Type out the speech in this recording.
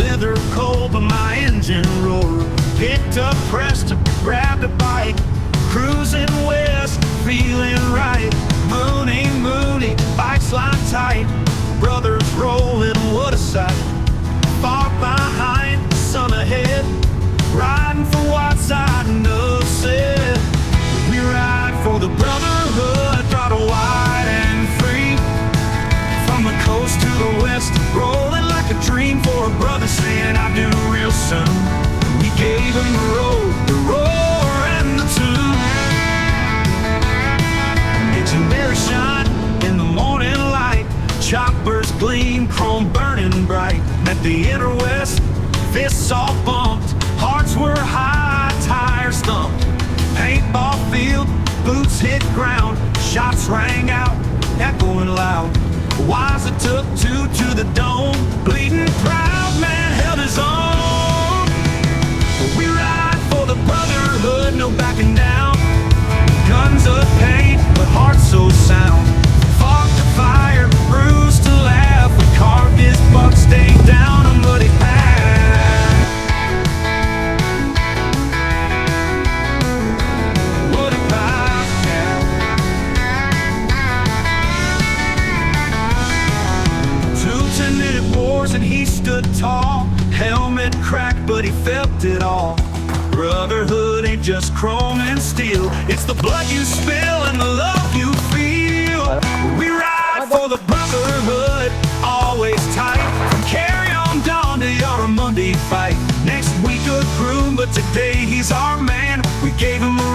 slither cold, but my engine roared. Picked up Preston, grabbed a bike, cruising west, feeling right. Moony, bikes line tight, brothers rolling, what a sight. Far behind, sun ahead, riding for Wazza, no said. We ride for the Brotherhood, throttle wide and free. From the coast to the west, rolling like a dream for a brother saying I do real soon. We gave him the road, the roar and the tune. Minchinbury shine in the morning light, choppers gleam, chrome burning bright. At the inner west, fists all bumped, hearts were high, tires thumped. Paintball field, boots hit ground, shots rang out, echoing loud. Wazza took two to the dome, bleeding proud, man held his own. We ride for the Brotherhood, no backing down. Guns of pain, but hearts so sound. Fought to fire, bruised to laugh. We carved his buck, stayed down a muddy path. Muddy path. Two 10-minute wars and he stood tall. Helmet cracked, but he felt it all. Brotherhood ain't just chrome and steel, it's the blood you spill and the love you feel. We ride for the Brotherhood, always tight. From carry on down to Yarramundi fight. Next week a groom, but today he's our man. We gave him a